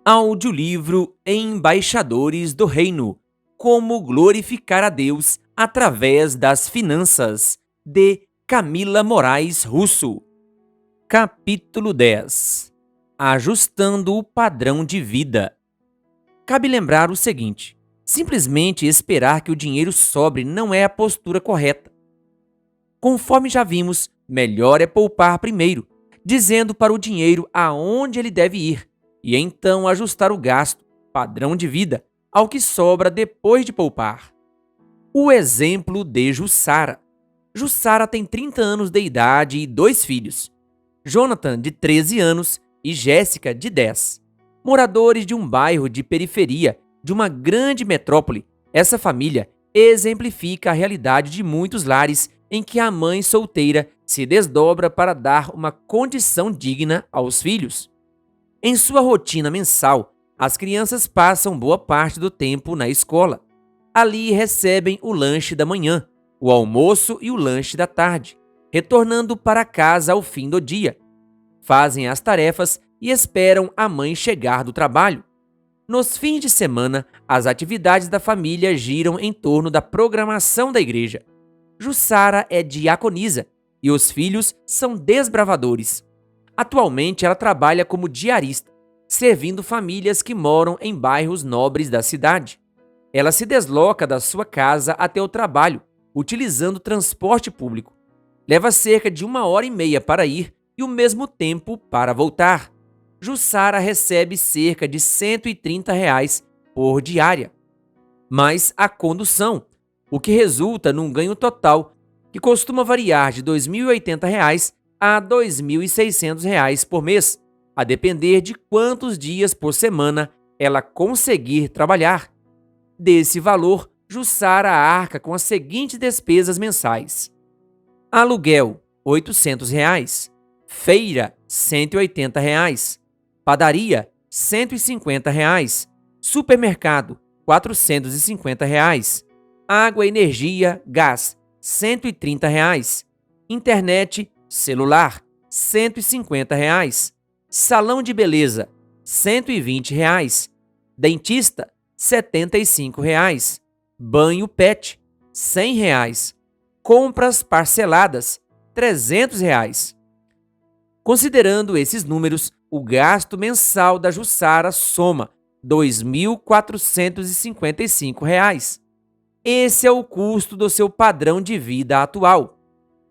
Audiolivro Embaixadores do Reino: Como glorificar a Deus através das finanças, de Camila Moraes Russo. Capítulo 10. Ajustando o padrão de vida. Cabe lembrar o seguinte: simplesmente esperar que o dinheiro sobre não é a postura correta. Conforme já vimos, melhor é poupar primeiro, dizendo para o dinheiro aonde ele deve ir, e então ajustar o gasto, padrão de vida, ao que sobra depois de poupar. O exemplo de Jussara. Jussara tem 30 anos de idade e 2 filhos. Jonathan, de 13 anos, e Jéssica, de 10. Moradores de um bairro de periferia de uma grande metrópole, essa família exemplifica a realidade de muitos lares em que a mãe solteira se desdobra para dar uma condição digna aos filhos. Em sua rotina mensal, as crianças passam boa parte do tempo na escola. Ali recebem o lanche da manhã, o almoço e o lanche da tarde, retornando para casa ao fim do dia. Fazem as tarefas e esperam a mãe chegar do trabalho. Nos fins de semana, as atividades da família giram em torno da programação da igreja. Jussara é diaconisa e os filhos são desbravadores. Atualmente, ela trabalha como diarista, servindo famílias que moram em bairros nobres da cidade. Ela se desloca da sua casa até o trabalho, utilizando transporte público. Leva cerca de 1h30 para ir e o mesmo tempo para voltar. Jussara recebe cerca de R$ 130 por diária, mais a condução, o que resulta num ganho total que costuma variar de R$ 2.080 a R$ 2.600 por mês, a depender de quantos dias por semana ela conseguir trabalhar. Desse valor, Jussara arca com as seguintes despesas mensais: aluguel, R$ 800, feira, R$ 180, padaria, R$ 150, supermercado, R$ 450, água, energia, gás, R$ 130, internet, celular, R$ 150, salão de beleza, R$ 120, dentista, R$ 75, banho pet, R$ 100, compras parceladas, R$ 300. Considerando esses números, o gasto mensal da Jussara soma R$ 2.455. Esse é o custo do seu padrão de vida atual.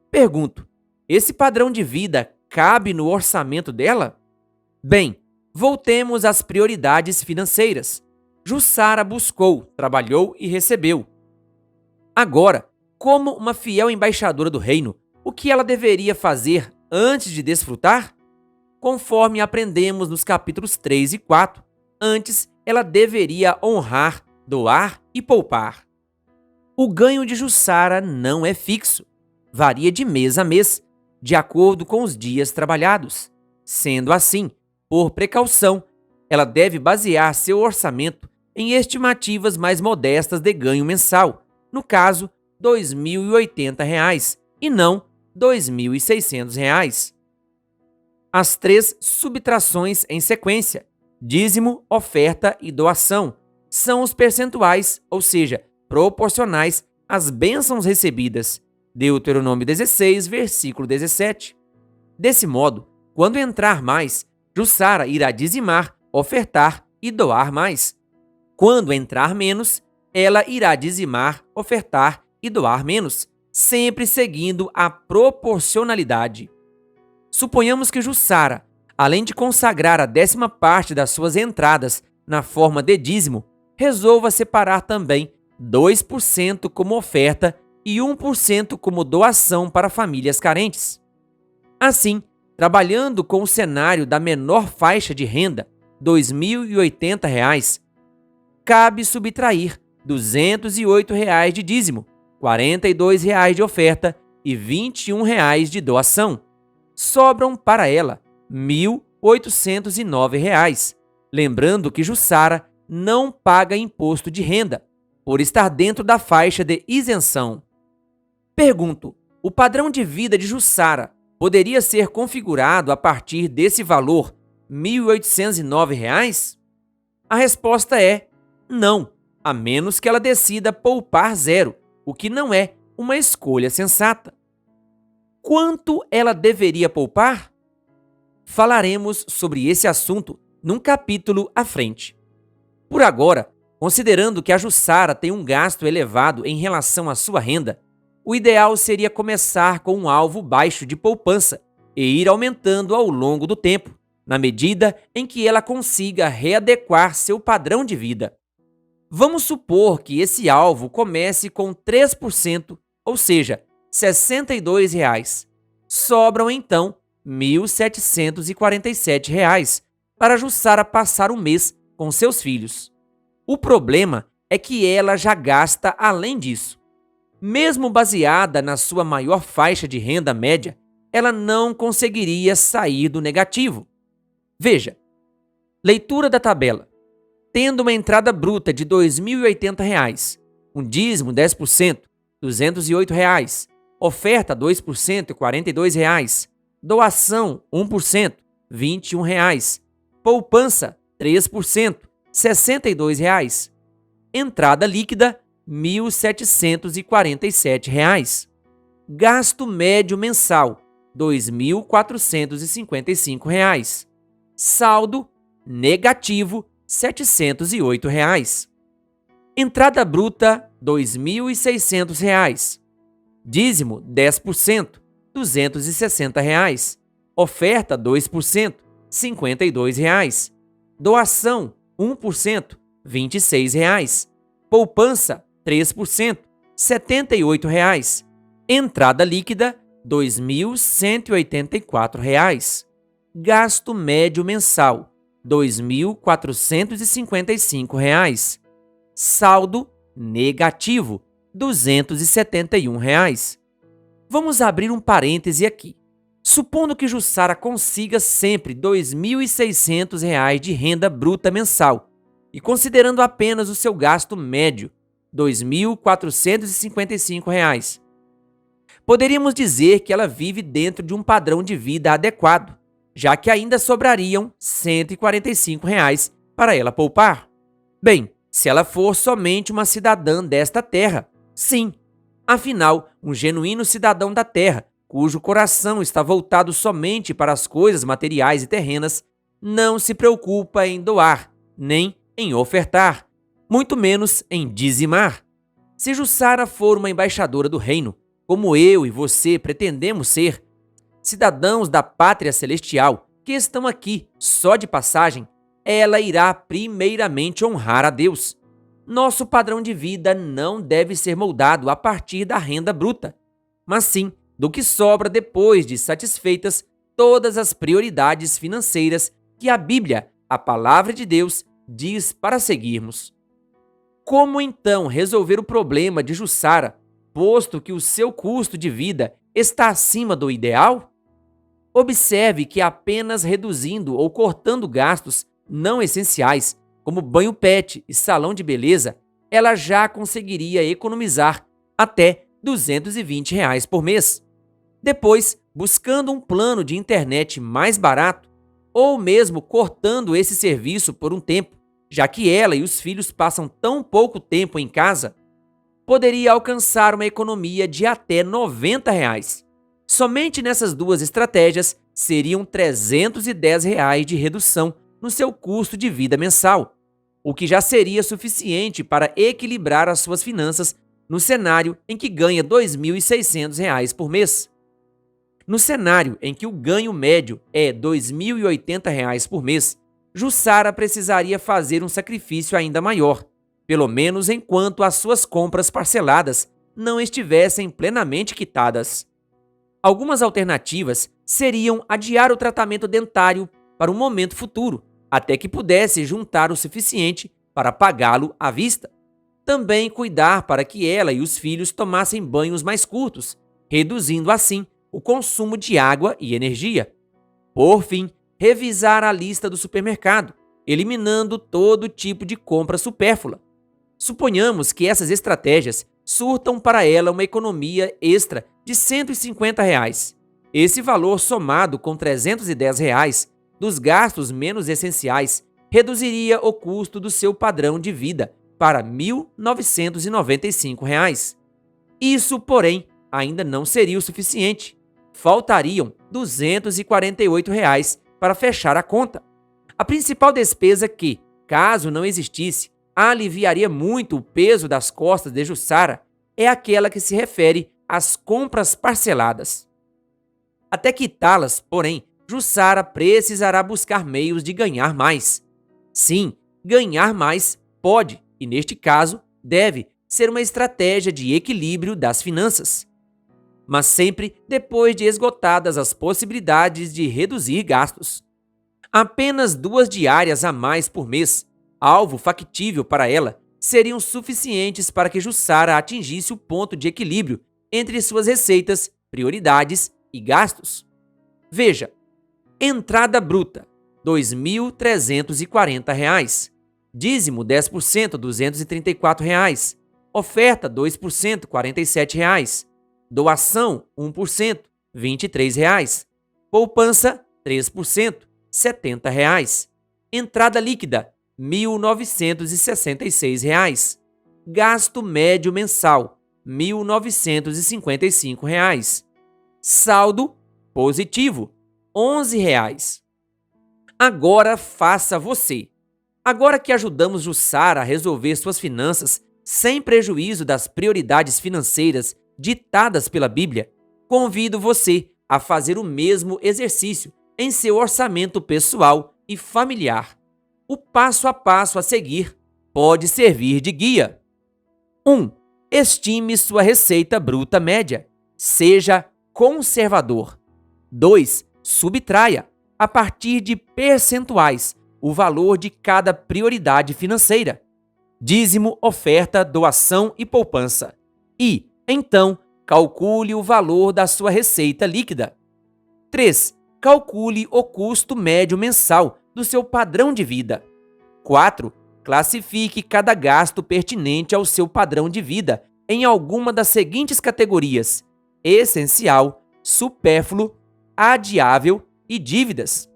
Pergunto: esse padrão de vida cabe no orçamento dela? Bem, voltemos às prioridades financeiras. Jussara buscou, trabalhou e recebeu. Agora, como uma fiel embaixadora do reino, o que ela deveria fazer antes de desfrutar? Conforme aprendemos nos capítulos 3 e 4, antes ela deveria honrar, doar e poupar. O ganho de Jussara não é fixo, varia de mês a mês, de acordo com os dias trabalhados. Sendo assim, por precaução, ela deve basear seu orçamento em estimativas mais modestas de ganho mensal, no caso, R$ 2.080 e não R$ 2.600. As 3 subtrações em sequência, dízimo, oferta e doação, são os percentuais, ou seja, proporcionais às bênçãos recebidas. Deuteronômio 16, versículo 17. Desse modo, quando entrar mais, Jussara irá dizimar, ofertar e doar mais. Quando entrar menos, ela irá dizimar, ofertar e doar menos, sempre seguindo a proporcionalidade. Suponhamos que Jussara, além de consagrar a 10ª parte das suas entradas na forma de dízimo, resolva separar também 2% como oferta e 1% como doação para famílias carentes. Assim, trabalhando com o cenário da menor faixa de renda, R$ 2.080, cabe subtrair R$ 208 de dízimo, R$ 42 de oferta e R$ 21 de doação. Sobram para ela R$ 1.809. Lembrando que Jussara não paga imposto de renda, por estar dentro da faixa de isenção. Pergunto: o padrão de vida de Jussara poderia ser configurado a partir desse valor R$ 1.809? A resposta é não, a menos que ela decida poupar zero, o que não é uma escolha sensata. Quanto ela deveria poupar? Falaremos sobre esse assunto num capítulo à frente. Por agora, considerando que a Jussara tem um gasto elevado em relação à sua renda, o ideal seria começar com um alvo baixo de poupança e ir aumentando ao longo do tempo, na medida em que ela consiga readequar seu padrão de vida. Vamos supor que esse alvo comece com 3%, ou seja, R$ 62. Sobram então R$ 1.747 para a Jussara passar o mês com seus filhos. O problema é que ela já gasta além disso. Mesmo baseada na sua maior faixa de renda média, ela não conseguiria sair do negativo. Veja, leitura da tabela. Tendo uma entrada bruta de R$ 2.080, um dízimo 10%, R$ 208, oferta 2%, R$ 42, doação 1%, R$ 21, poupança 3%, R$ 62, entrada líquida R$ 1.747, gasto médio mensal R$ 2.455, saldo negativo R$ 708, entrada bruta R$ 2.600, dízimo 10%, R$ 260, oferta 2%, R$ 52, doação 1%, R$ 26, poupança 3%, R$ 78, entrada líquida R$ 2.184, gasto médio mensal R$ 2.455, saldo negativo R$ 271. Vamos abrir um parêntese aqui. Supondo que Jussara consiga sempre R$ 2.600 de renda bruta mensal e considerando apenas o seu gasto médio, R$ 2.455, poderíamos dizer que ela vive dentro de um padrão de vida adequado, já que ainda sobrariam R$ 145 para ela poupar. Bem, se ela for somente uma cidadã desta terra, sim. Afinal, um genuíno cidadão da terra, cujo coração está voltado somente para as coisas materiais e terrenas, não se preocupa em doar, nem em ofertar, muito menos em dizimar. Se Jussara for uma embaixadora do reino, como eu e você pretendemos ser, cidadãos da pátria celestial que estão aqui só de passagem, ela irá primeiramente honrar a Deus. Nosso padrão de vida não deve ser moldado a partir da renda bruta, mas sim do que sobra depois de satisfeitas todas as prioridades financeiras que a Bíblia, a palavra de Deus, diz para seguirmos. Como então resolver o problema de Jussara, posto que o seu custo de vida está acima do ideal? Observe que apenas reduzindo ou cortando gastos não essenciais, como banho pet e salão de beleza, ela já conseguiria economizar até R$ 220 por mês. Depois, buscando um plano de internet mais barato, ou mesmo cortando esse serviço por um tempo, já que ela e os filhos passam tão pouco tempo em casa, poderia alcançar uma economia de até R$ 90. Somente nessas duas estratégias seriam R$ 310 de redução no seu custo de vida mensal, o que já seria suficiente para equilibrar as suas finanças no cenário em que ganha R$ 2.600 por mês. No cenário em que o ganho médio é R$ 2.080 por mês, Jussara precisaria fazer um sacrifício ainda maior, pelo menos enquanto as suas compras parceladas não estivessem plenamente quitadas. Algumas alternativas seriam adiar o tratamento dentário para um momento futuro, até que pudesse juntar o suficiente para pagá-lo à vista. Também cuidar para que ela e os filhos tomassem banhos mais curtos, reduzindo assim o consumo de água e energia. Por fim, revisar a lista do supermercado, eliminando todo tipo de compra supérflua. Suponhamos que essas estratégias surtam para ela uma economia extra de R$ 150. Esse valor somado com R$ 310 dos gastos menos essenciais reduziria o custo do seu padrão de vida para R$ 1.995. Isso, porém, ainda não seria o suficiente. Faltariam R$ 248 para fechar a conta. A principal despesa que, caso não existisse, aliviaria muito o peso das costas de Jussara é aquela que se refere às compras parceladas. Até quitá-las, porém, Jussara precisará buscar meios de ganhar mais. Sim, ganhar mais pode, e neste caso, deve ser uma estratégia de equilíbrio das finanças, mas sempre depois de esgotadas as possibilidades de reduzir gastos. Apenas 2 diárias a mais por mês, alvo factível para ela, seriam suficientes para que Jussara atingisse o ponto de equilíbrio entre suas receitas, prioridades e gastos. Veja, entrada bruta, R$ 2.340. Dízimo 10%, R$ 234. Oferta 2%, R$ 47. Doação 1%, R$ 23. Poupança 3%, R$ 70. Entrada líquida R$ 1.966. Gasto médio mensal R$ 1.955. Saldo positivo R$ 11. Agora faça você. Agora que ajudamos Jussara a resolver suas finanças sem prejuízo das prioridades financeiras ditadas pela Bíblia, convido você a fazer o mesmo exercício em seu orçamento pessoal e familiar. O passo a passo a seguir pode servir de guia. 1. Estime sua receita bruta média. Seja conservador. 2. Subtraia, a partir de percentuais, o valor de cada prioridade financeira. Dízimo, oferta, doação e poupança. E, então, calcule o valor da sua receita líquida. 3. Calcule o custo médio mensal do seu padrão de vida. 4. Classifique cada gasto pertinente ao seu padrão de vida em alguma das seguintes categorias: essencial, supérfluo, adiável e dívidas.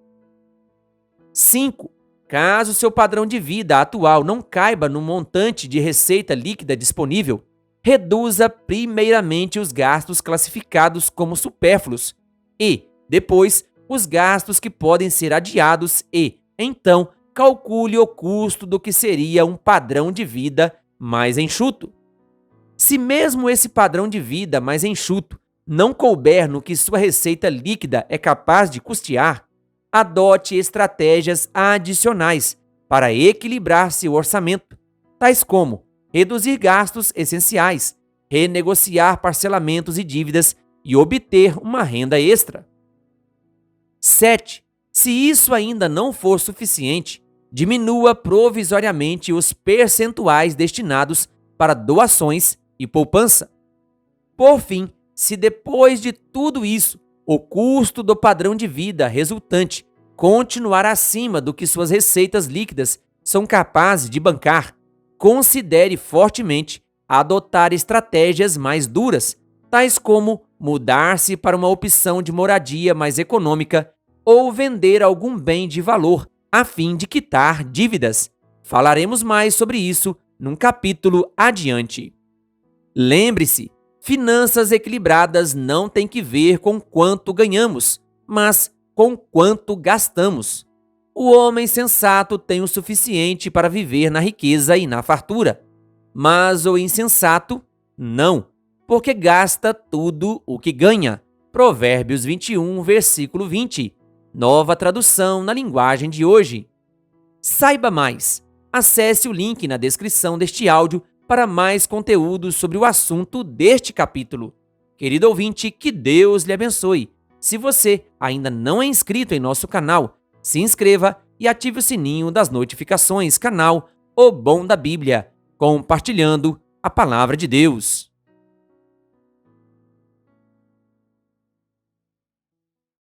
5. Caso seu padrão de vida atual não caiba no montante de receita líquida disponível, reduza primeiramente os gastos classificados como supérfluos e, depois, os gastos que podem ser adiados e, então, calcule o custo do que seria um padrão de vida mais enxuto. Se mesmo esse padrão de vida mais enxuto não couber no que sua receita líquida é capaz de custear, adote estratégias adicionais para equilibrar seu orçamento, tais como reduzir gastos essenciais, renegociar parcelamentos e dívidas e obter uma renda extra. 7. Se isso ainda não for suficiente, diminua provisoriamente os percentuais destinados para doações e poupança. Por fim, se depois de tudo isso, o custo do padrão de vida resultante continuar acima do que suas receitas líquidas são capazes de bancar, considere fortemente adotar estratégias mais duras, tais como mudar-se para uma opção de moradia mais econômica ou vender algum bem de valor a fim de quitar dívidas. Falaremos mais sobre isso num capítulo adiante. Lembre-se, finanças equilibradas não têm que ver com quanto ganhamos, mas com quanto gastamos. O homem sensato tem o suficiente para viver na riqueza e na fartura, mas o insensato não, porque gasta tudo o que ganha. Provérbios 21, versículo 20. Nova tradução na linguagem de hoje. Saiba mais. Acesse o link na descrição deste áudio para mais conteúdos sobre o assunto deste capítulo. Querido ouvinte, que Deus lhe abençoe. Se você ainda não é inscrito em nosso canal, se inscreva e ative o sininho das notificações. Canal O Bom da Bíblia, compartilhando a Palavra de Deus.